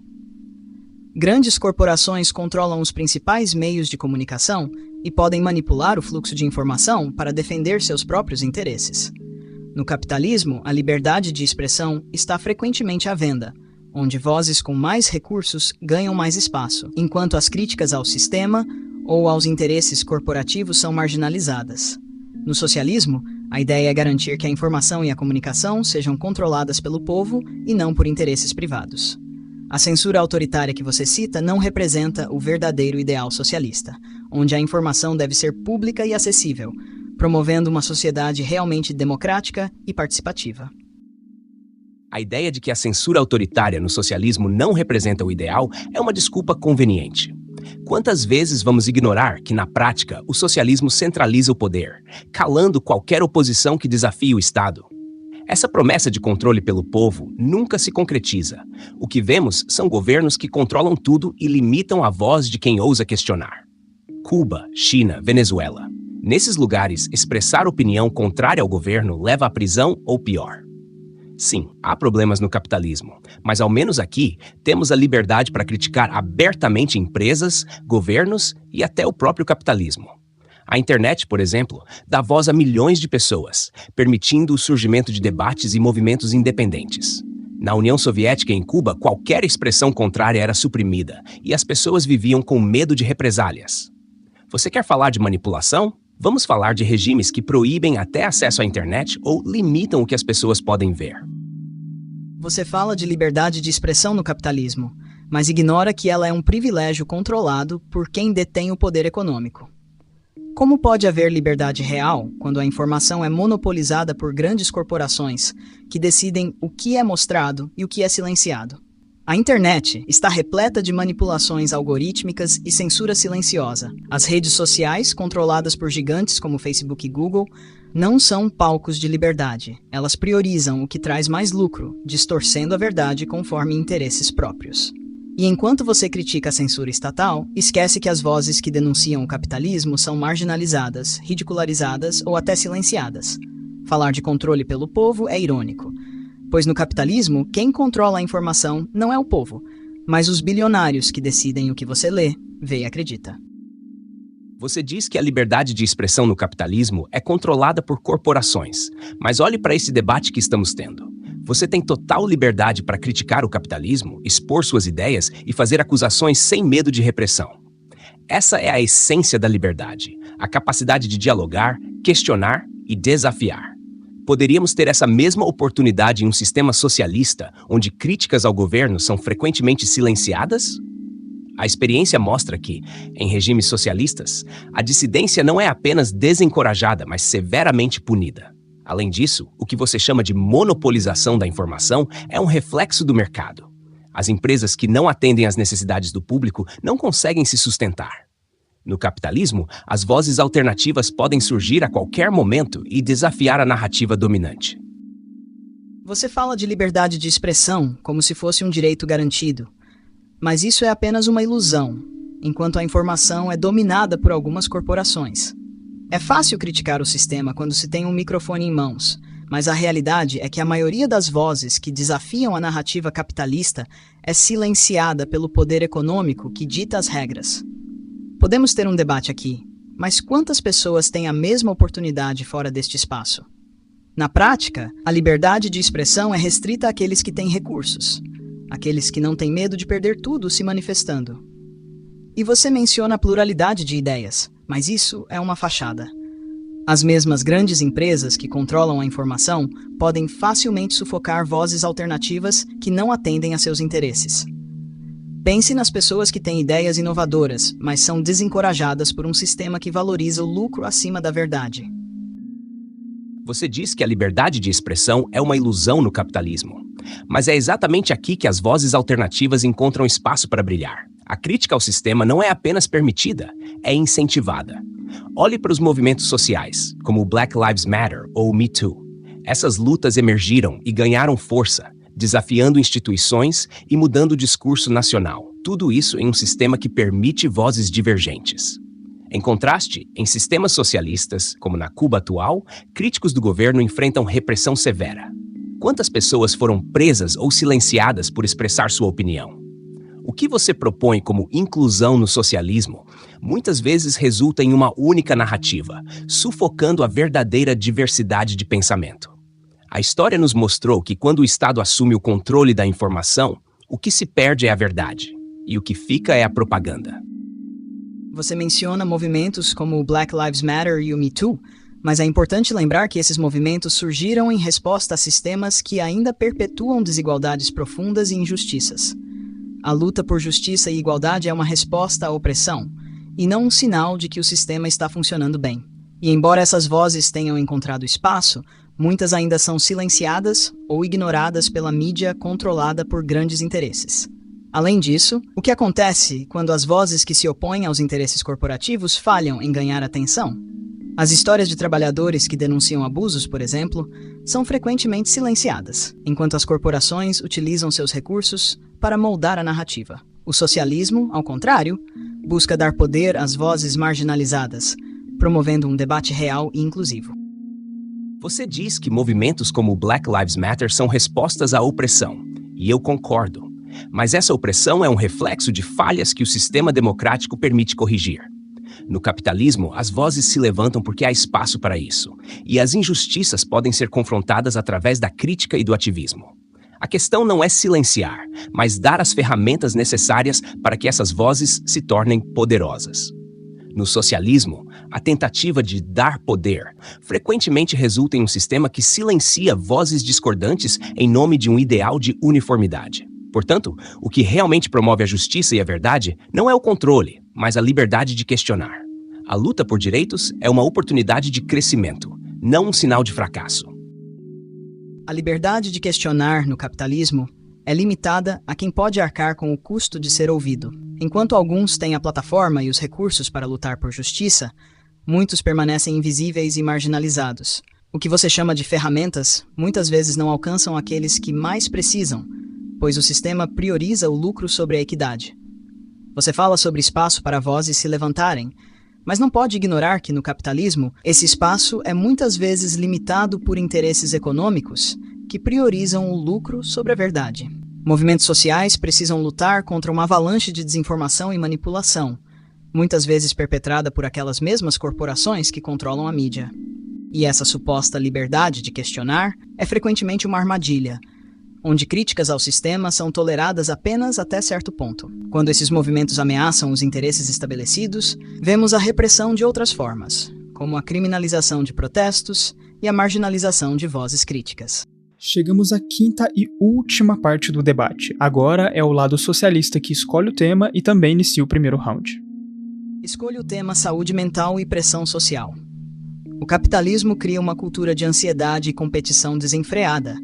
Grandes corporações controlam os principais meios de comunicação e podem manipular o fluxo de informação para defender seus próprios interesses. No capitalismo, a liberdade de expressão está frequentemente à venda, onde vozes com mais recursos ganham mais espaço, enquanto as críticas ao sistema ou aos interesses corporativos são marginalizadas. No socialismo, a ideia é garantir que a informação e a comunicação sejam controladas pelo povo e não por interesses privados. A censura autoritária que você cita não representa o verdadeiro ideal socialista, onde a informação deve ser pública e acessível, promovendo uma sociedade realmente democrática e participativa. A ideia de que a censura autoritária no socialismo não representa o ideal é uma desculpa conveniente. Quantas vezes vamos ignorar que, na prática, o socialismo centraliza o poder, calando qualquer oposição que desafie o Estado? Essa promessa de controle pelo povo nunca se concretiza. O que vemos são governos que controlam tudo e limitam a voz de quem ousa questionar. Cuba, China, Venezuela. Nesses lugares, expressar opinião contrária ao governo leva à prisão ou pior. Sim, há problemas no capitalismo, mas ao menos aqui temos a liberdade para criticar abertamente empresas, governos e até o próprio capitalismo. A internet, por exemplo, dá voz a milhões de pessoas, permitindo o surgimento de debates e movimentos independentes. Na União Soviética e em Cuba, qualquer expressão contrária era suprimida e as pessoas viviam com medo de represálias. Você quer falar de manipulação? Vamos falar de regimes que proíbem até acesso à internet ou limitam o que as pessoas podem ver. Você fala de liberdade de expressão no capitalismo, mas ignora que ela é um privilégio controlado por quem detém o poder econômico. Como pode haver liberdade real quando a informação é monopolizada por grandes corporações que decidem o que é mostrado e o que é silenciado? A internet está repleta de manipulações algorítmicas e censura silenciosa. As redes sociais, controladas por gigantes como Facebook e Google, não são palcos de liberdade. Elas priorizam o que traz mais lucro, distorcendo a verdade conforme interesses próprios. E enquanto você critica a censura estatal, esquece que as vozes que denunciam o capitalismo são marginalizadas, ridicularizadas ou até silenciadas. Falar de controle pelo povo é irônico, pois no capitalismo, quem controla a informação não é o povo, mas os bilionários que decidem o que você lê, vê e acredita. Você diz que a liberdade de expressão no capitalismo é controlada por corporações, mas olhe para esse debate que estamos tendo. Você tem total liberdade para criticar o capitalismo, expor suas ideias e fazer acusações sem medo de repressão. Essa é a essência da liberdade, a capacidade de dialogar, questionar e desafiar. Poderíamos ter essa mesma oportunidade em um sistema socialista, onde críticas ao governo são frequentemente silenciadas? A experiência mostra que, em regimes socialistas, a dissidência não é apenas desencorajada, mas severamente punida. Além disso, o que você chama de monopolização da informação é um reflexo do mercado. As empresas que não atendem às necessidades do público não conseguem se sustentar. No capitalismo, as vozes alternativas podem surgir a qualquer momento e desafiar a narrativa dominante. Você fala de liberdade de expressão como se fosse um direito garantido, mas isso é apenas uma ilusão, enquanto a informação é dominada por algumas corporações. É fácil criticar o sistema quando se tem um microfone em mãos, mas a realidade é que a maioria das vozes que desafiam a narrativa capitalista é silenciada pelo poder econômico que dita as regras. Podemos ter um debate aqui, mas quantas pessoas têm a mesma oportunidade fora deste espaço? Na prática, a liberdade de expressão é restrita àqueles que têm recursos, aqueles que não têm medo de perder tudo se manifestando. E você menciona a pluralidade de ideias, mas isso é uma fachada. As mesmas grandes empresas que controlam a informação podem facilmente sufocar vozes alternativas que não atendem a seus interesses. Pense nas pessoas que têm ideias inovadoras, mas são desencorajadas por um sistema que valoriza o lucro acima da verdade. Você diz que a liberdade de expressão é uma ilusão no capitalismo. Mas é exatamente aqui que as vozes alternativas encontram espaço para brilhar. A crítica ao sistema não é apenas permitida, é incentivada. Olhe para os movimentos sociais, como o Black Lives Matter ou o Me Too. Essas lutas emergiram e ganharam força, desafiando instituições e mudando o discurso nacional. Tudo isso em um sistema que permite vozes divergentes. Em contraste, em sistemas socialistas, como na Cuba atual, críticos do governo enfrentam repressão severa. Quantas pessoas foram presas ou silenciadas por expressar sua opinião? O que você propõe como inclusão no socialismo muitas vezes resulta em uma única narrativa, sufocando a verdadeira diversidade de pensamento. A história nos mostrou que quando o Estado assume o controle da informação, o que se perde é a verdade, e o que fica é a propaganda. Você menciona movimentos como o Black Lives Matter e o Me Too, mas é importante lembrar que esses movimentos surgiram em resposta a sistemas que ainda perpetuam desigualdades profundas e injustiças. A luta por justiça e igualdade é uma resposta à opressão, e não um sinal de que o sistema está funcionando bem. E embora essas vozes tenham encontrado espaço, muitas ainda são silenciadas ou ignoradas pela mídia controlada por grandes interesses. Além disso, o que acontece quando as vozes que se opõem aos interesses corporativos falham em ganhar atenção? As histórias de trabalhadores que denunciam abusos, por exemplo, são frequentemente silenciadas, enquanto as corporações utilizam seus recursos para moldar a narrativa. O socialismo, ao contrário, busca dar poder às vozes marginalizadas, promovendo um debate real e inclusivo. Você diz que movimentos como o Black Lives Matter são respostas à opressão, e eu concordo. Mas essa opressão é um reflexo de falhas que o sistema democrático permite corrigir. No capitalismo, as vozes se levantam porque há espaço para isso, e as injustiças podem ser confrontadas através da crítica e do ativismo. A questão não é silenciar, mas dar as ferramentas necessárias para que essas vozes se tornem poderosas. No socialismo, a tentativa de dar poder, frequentemente resulta em um sistema que silencia vozes discordantes em nome de um ideal de uniformidade. Portanto, o que realmente promove a justiça e a verdade não é o controle, mas a liberdade de questionar. A luta por direitos é uma oportunidade de crescimento, não um sinal de fracasso. A liberdade de questionar no capitalismo é limitada a quem pode arcar com o custo de ser ouvido. Enquanto alguns têm a plataforma e os recursos para lutar por justiça, muitos permanecem invisíveis e marginalizados. O que você chama de ferramentas muitas vezes não alcançam aqueles que mais precisam, pois o sistema prioriza o lucro sobre a equidade. Você fala sobre espaço para vozes se levantarem, mas não pode ignorar que no capitalismo, esse espaço é muitas vezes limitado por interesses econômicos que priorizam o lucro sobre a verdade. Movimentos sociais precisam lutar contra uma avalanche de desinformação e manipulação, muitas vezes perpetrada por aquelas mesmas corporações que controlam a mídia. E essa suposta liberdade de questionar é frequentemente uma armadilha, onde críticas ao sistema são toleradas apenas até certo ponto. Quando esses movimentos ameaçam os interesses estabelecidos, vemos a repressão de outras formas, como a criminalização de protestos e a marginalização de vozes críticas. Chegamos à quinta e última parte do debate. Agora é o lado socialista que escolhe o tema e também inicia o primeiro round. Escolha o tema saúde mental e pressão social. O capitalismo cria uma cultura de ansiedade e competição desenfreada,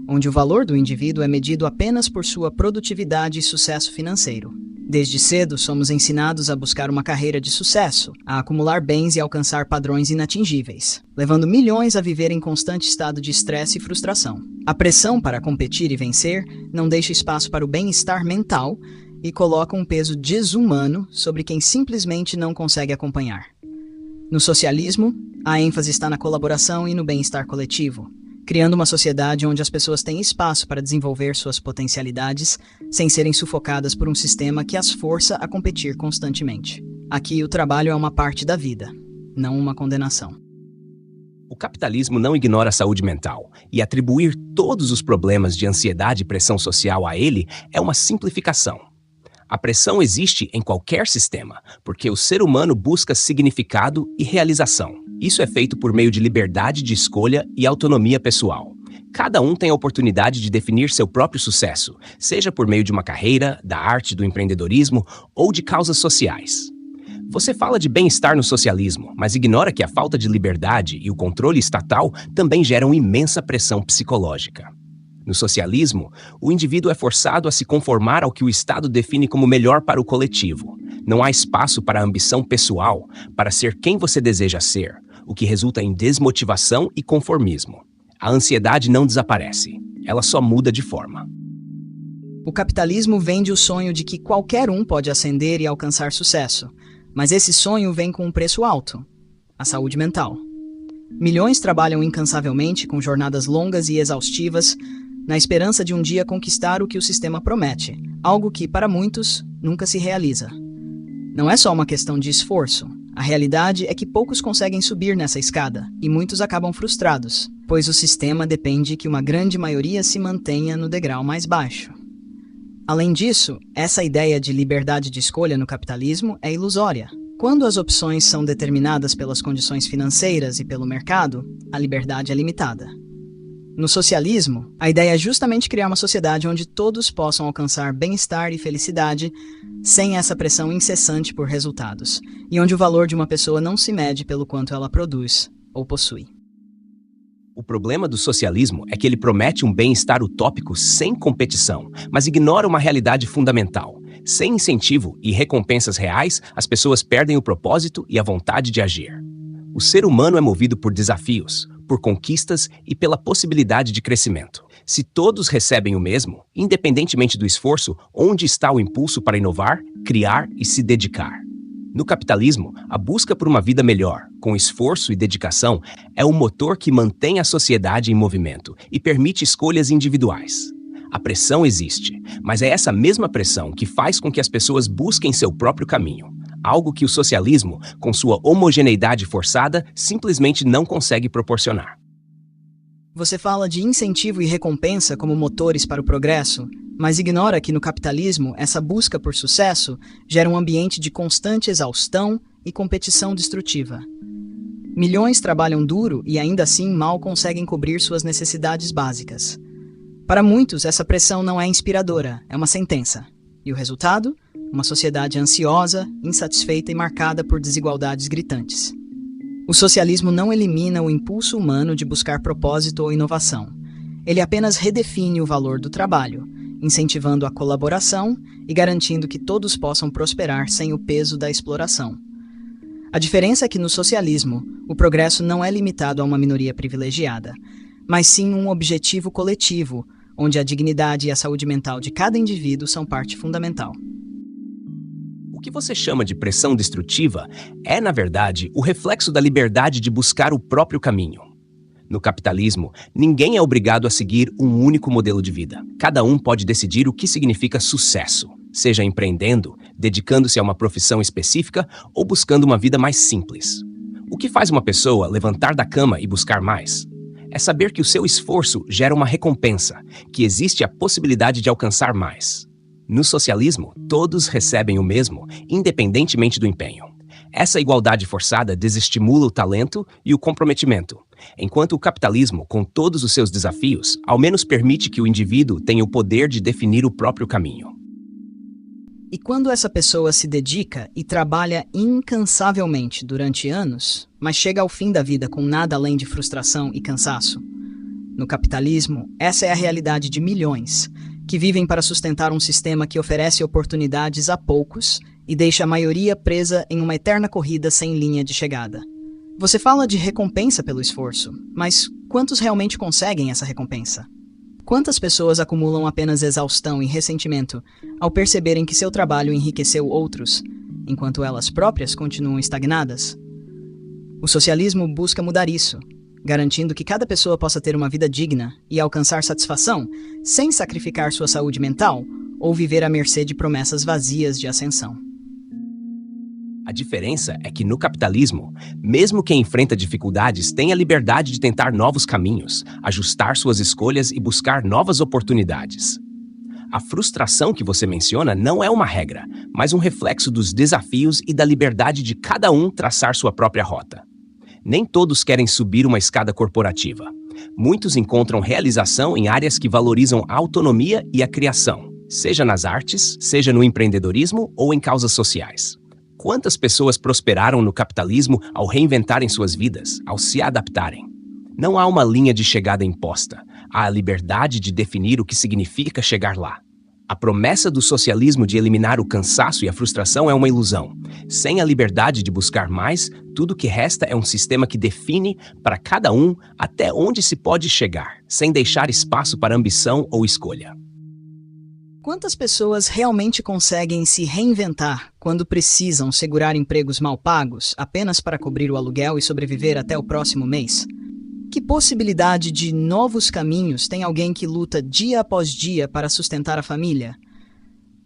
onde o valor do indivíduo é medido apenas por sua produtividade e sucesso financeiro. Desde cedo, somos ensinados a buscar uma carreira de sucesso, a acumular bens e alcançar padrões inatingíveis, levando milhões a viver em constante estado de estresse e frustração. A pressão para competir e vencer não deixa espaço para o bem-estar mental e coloca um peso desumano sobre quem simplesmente não consegue acompanhar. No socialismo, a ênfase está na colaboração e no bem-estar coletivo, criando uma sociedade onde as pessoas têm espaço para desenvolver suas potencialidades sem serem sufocadas por um sistema que as força a competir constantemente. Aqui, o trabalho é uma parte da vida, não uma condenação. O capitalismo não ignora a saúde mental, e atribuir todos os problemas de ansiedade e pressão social a ele é uma simplificação. A pressão existe em qualquer sistema, porque o ser humano busca significado e realização. Isso é feito por meio de liberdade de escolha e autonomia pessoal. Cada um tem a oportunidade de definir seu próprio sucesso, seja por meio de uma carreira, da arte, do empreendedorismo ou de causas sociais. Você fala de bem-estar no socialismo, mas ignora que a falta de liberdade e o controle estatal também geram imensa pressão psicológica. No socialismo, o indivíduo é forçado a se conformar ao que o Estado define como melhor para o coletivo. Não há espaço para a ambição pessoal, para ser quem você deseja ser, o que resulta em desmotivação e conformismo. A ansiedade não desaparece, ela só muda de forma. O capitalismo vende o sonho de que qualquer um pode ascender e alcançar sucesso, mas esse sonho vem com um preço alto: a saúde mental. Milhões trabalham incansavelmente com jornadas longas e exaustivas, na esperança de um dia conquistar o que o sistema promete, algo que, para muitos, nunca se realiza. Não é só uma questão de esforço. A realidade é que poucos conseguem subir nessa escada, e muitos acabam frustrados, pois o sistema depende que uma grande maioria se mantenha no degrau mais baixo. Além disso, essa ideia de liberdade de escolha no capitalismo é ilusória. Quando as opções são determinadas pelas condições financeiras e pelo mercado, a liberdade é limitada. No socialismo, a ideia é justamente criar uma sociedade onde todos possam alcançar bem-estar e felicidade sem essa pressão incessante por resultados, e onde o valor de uma pessoa não se mede pelo quanto ela produz ou possui. O problema do socialismo é que ele promete um bem-estar utópico sem competição, mas ignora uma realidade fundamental. Sem incentivo e recompensas reais, as pessoas perdem o propósito e a vontade de agir. O ser humano é movido por desafios, por conquistas e pela possibilidade de crescimento. Se todos recebem o mesmo, independentemente do esforço, onde está o impulso para inovar, criar e se dedicar? No capitalismo, a busca por uma vida melhor, com esforço e dedicação, é o motor que mantém a sociedade em movimento e permite escolhas individuais. A pressão existe, mas é essa mesma pressão que faz com que as pessoas busquem seu próprio caminho, algo que o socialismo, com sua homogeneidade forçada, simplesmente não consegue proporcionar. Você fala de incentivo e recompensa como motores para o progresso, mas ignora que no capitalismo essa busca por sucesso gera um ambiente de constante exaustão e competição destrutiva. Milhões trabalham duro e ainda assim mal conseguem cobrir suas necessidades básicas. Para muitos, essa pressão não é inspiradora, é uma sentença. E o resultado? Uma sociedade ansiosa, insatisfeita e marcada por desigualdades gritantes. O socialismo não elimina o impulso humano de buscar propósito ou inovação. Ele apenas redefine o valor do trabalho, incentivando a colaboração e garantindo que todos possam prosperar sem o peso da exploração. A diferença é que no socialismo, o progresso não é limitado a uma minoria privilegiada, mas sim um objetivo coletivo, onde a dignidade e a saúde mental de cada indivíduo são parte fundamental. O que você chama de pressão destrutiva é, na verdade, o reflexo da liberdade de buscar o próprio caminho. No capitalismo, ninguém é obrigado a seguir um único modelo de vida. Cada um pode decidir o que significa sucesso, seja empreendendo, dedicando-se a uma profissão específica ou buscando uma vida mais simples. O que faz uma pessoa levantar da cama e buscar mais? É saber que o seu esforço gera uma recompensa, que existe a possibilidade de alcançar mais. No socialismo, todos recebem o mesmo, independentemente do empenho. Essa igualdade forçada desestimula o talento e o comprometimento, enquanto o capitalismo, com todos os seus desafios, ao menos permite que o indivíduo tenha o poder de definir o próprio caminho. E quando essa pessoa se dedica e trabalha incansavelmente durante anos, mas chega ao fim da vida com nada além de frustração e cansaço? No capitalismo, essa é a realidade de milhões, que vivem para sustentar um sistema que oferece oportunidades a poucos e deixa a maioria presa em uma eterna corrida sem linha de chegada. Você fala de recompensa pelo esforço, mas quantos realmente conseguem essa recompensa? Quantas pessoas acumulam apenas exaustão e ressentimento ao perceberem que seu trabalho enriqueceu outros, enquanto elas próprias continuam estagnadas? O socialismo busca mudar isso, garantindo que cada pessoa possa ter uma vida digna e alcançar satisfação sem sacrificar sua saúde mental ou viver à mercê de promessas vazias de ascensão. A diferença é que no capitalismo, mesmo quem enfrenta dificuldades tem a liberdade de tentar novos caminhos, ajustar suas escolhas e buscar novas oportunidades. A frustração que você menciona não é uma regra, mas um reflexo dos desafios e da liberdade de cada um traçar sua própria rota. Nem todos querem subir uma escada corporativa. Muitos encontram realização em áreas que valorizam a autonomia e a criação, seja nas artes, seja no empreendedorismo ou em causas sociais. Quantas pessoas prosperaram no capitalismo ao reinventarem suas vidas, ao se adaptarem? Não há uma linha de chegada imposta. Há a liberdade de definir o que significa chegar lá. A promessa do socialismo de eliminar o cansaço e a frustração é uma ilusão. Sem a liberdade de buscar mais, tudo que resta é um sistema que define para cada um até onde se pode chegar, sem deixar espaço para ambição ou escolha. Quantas pessoas realmente conseguem se reinventar quando precisam segurar empregos mal pagos apenas para cobrir o aluguel e sobreviver até o próximo mês? Que possibilidade de novos caminhos tem alguém que luta dia após dia para sustentar a família?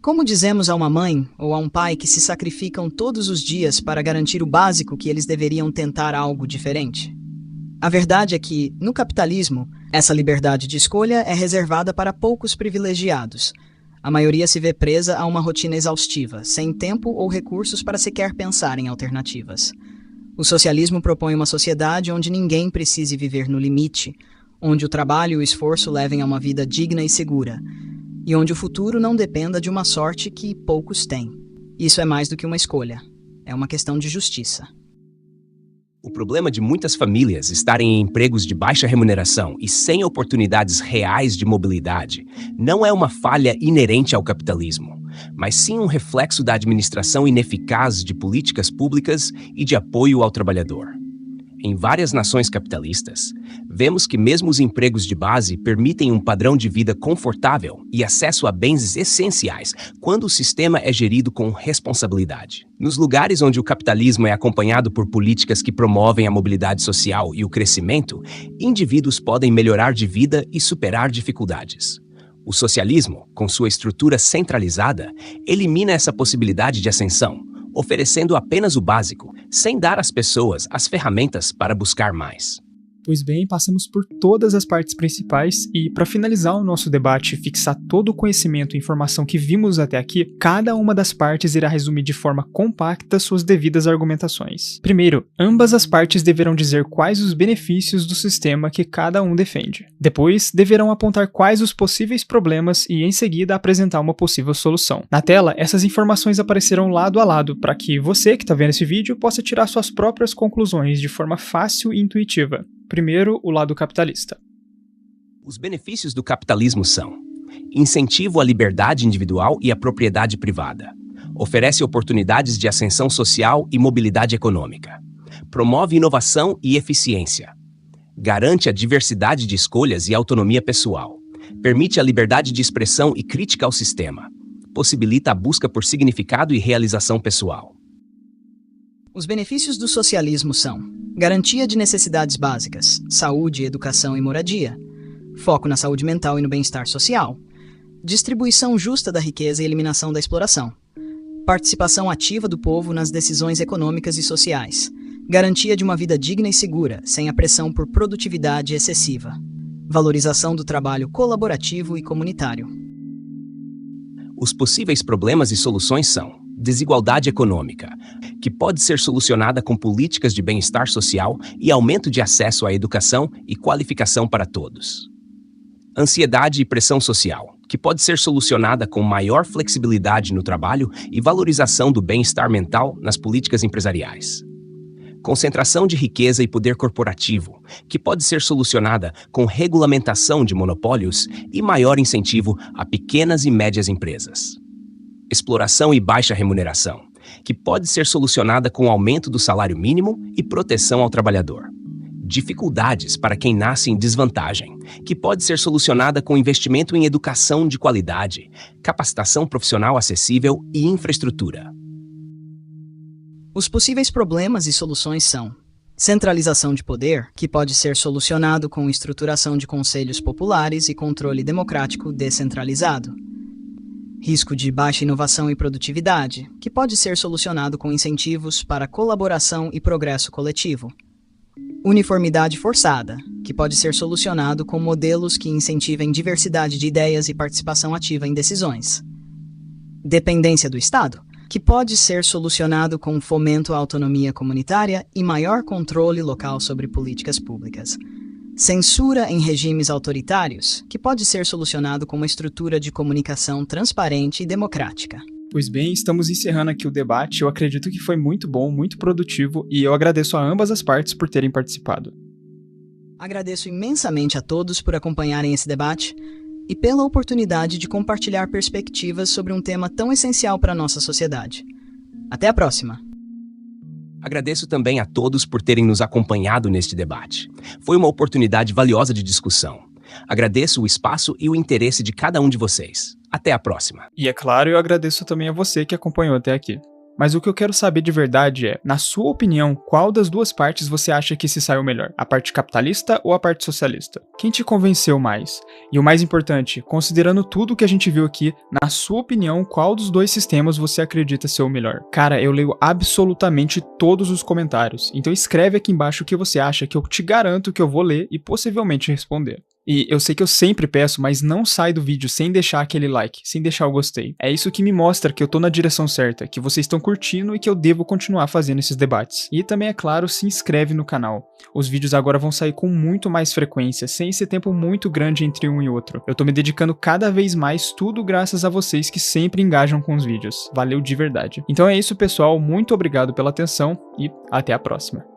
Como dizemos a uma mãe ou a um pai que se sacrificam todos os dias para garantir o básico que eles deveriam tentar algo diferente? A verdade é que, no capitalismo, essa liberdade de escolha é reservada para poucos privilegiados. A maioria se vê presa a uma rotina exaustiva, sem tempo ou recursos para sequer pensar em alternativas. O socialismo propõe uma sociedade onde ninguém precise viver no limite, onde o trabalho e o esforço levem a uma vida digna e segura, e onde o futuro não dependa de uma sorte que poucos têm. Isso é mais do que uma escolha. É uma questão de justiça. O problema de muitas famílias estarem em empregos de baixa remuneração e sem oportunidades reais de mobilidade não é uma falha inerente ao capitalismo, mas sim um reflexo da administração ineficaz de políticas públicas e de apoio ao trabalhador. Em várias nações capitalistas, vemos que mesmo os empregos de base permitem um padrão de vida confortável e acesso a bens essenciais quando o sistema é gerido com responsabilidade. Nos lugares onde o capitalismo é acompanhado por políticas que promovem a mobilidade social e o crescimento, indivíduos podem melhorar de vida e superar dificuldades. O socialismo, com sua estrutura centralizada, elimina essa possibilidade de ascensão, oferecendo apenas o básico, sem dar às pessoas as ferramentas para buscar mais. Pois bem, passamos por todas as partes principais e, para finalizar o nosso debate e fixar todo o conhecimento e informação que vimos até aqui, cada uma das partes irá resumir de forma compacta suas devidas argumentações. Primeiro, ambas as partes deverão dizer quais os benefícios do sistema que cada um defende. Depois, deverão apontar quais os possíveis problemas e, em seguida, apresentar uma possível solução. Na tela, essas informações aparecerão lado a lado para que você que está vendo esse vídeo possa tirar suas próprias conclusões de forma fácil e intuitiva. Primeiro, o lado capitalista. Os benefícios do capitalismo são: incentivo à liberdade individual e à propriedade privada. Oferece oportunidades de ascensão social e mobilidade econômica. Promove inovação e eficiência. Garante a diversidade de escolhas e autonomia pessoal. Permite a liberdade de expressão e crítica ao sistema. Possibilita a busca por significado e realização pessoal. Os benefícios do socialismo são: garantia de necessidades básicas, saúde, educação e moradia, foco na saúde mental e no bem-estar social, distribuição justa da riqueza e eliminação da exploração, participação ativa do povo nas decisões econômicas e sociais, garantia de uma vida digna e segura, sem a pressão por produtividade excessiva, valorização do trabalho colaborativo e comunitário. Os possíveis problemas e soluções são: desigualdade econômica, que pode ser solucionada com políticas de bem-estar social e aumento de acesso à educação e qualificação para todos. Ansiedade e pressão social, que pode ser solucionada com maior flexibilidade no trabalho e valorização do bem-estar mental nas políticas empresariais. Concentração de riqueza e poder corporativo, que pode ser solucionada com regulamentação de monopólios e maior incentivo a pequenas e médias empresas. Exploração e baixa remuneração, que pode ser solucionada com aumento do salário mínimo e proteção ao trabalhador. Dificuldades para quem nasce em desvantagem, que pode ser solucionada com investimento em educação de qualidade, capacitação profissional acessível e infraestrutura. Os possíveis problemas e soluções são: centralização de poder, que pode ser solucionado com estruturação de conselhos populares e controle democrático descentralizado. Risco de baixa inovação e produtividade, que pode ser solucionado com incentivos para colaboração e progresso coletivo. Uniformidade forçada, que pode ser solucionado com modelos que incentivem diversidade de ideias e participação ativa em decisões. Dependência do Estado, que pode ser solucionado com fomento à autonomia comunitária e maior controle local sobre políticas públicas. Censura em regimes autoritários, que pode ser solucionado com uma estrutura de comunicação transparente e democrática. Pois bem, estamos encerrando aqui o debate. Eu acredito que foi muito bom, muito produtivo, e eu agradeço a ambas as partes por terem participado. Agradeço imensamente a todos por acompanharem esse debate e pela oportunidade de compartilhar perspectivas sobre um tema tão essencial para a nossa sociedade. Até a próxima! Agradeço também a todos por terem nos acompanhado neste debate. Foi uma oportunidade valiosa de discussão. Agradeço o espaço e o interesse de cada um de vocês. Até a próxima. E é claro, eu agradeço também a você que acompanhou até aqui. Mas o que eu quero saber de verdade é, na sua opinião, qual das duas partes você acha que se saiu melhor? A parte capitalista ou a parte socialista? Quem te convenceu mais? E o mais importante, considerando tudo que a gente viu aqui, na sua opinião, qual dos dois sistemas você acredita ser o melhor? Cara, eu leio absolutamente todos os comentários, então escreve aqui embaixo o que você acha, que eu te garanto que eu vou ler e possivelmente responder. E eu sei que eu sempre peço, mas não sai do vídeo sem deixar aquele like, sem deixar o gostei. É isso que me mostra que eu tô na direção certa, que vocês estão curtindo e que eu devo continuar fazendo esses debates. E também, é claro, se inscreve no canal. Os vídeos agora vão sair com muito mais frequência, sem esse tempo muito grande entre um e outro. Eu tô me dedicando cada vez mais, tudo graças a vocês que sempre engajam com os vídeos. Valeu de verdade. Então é isso, pessoal. Muito obrigado pela atenção e até a próxima.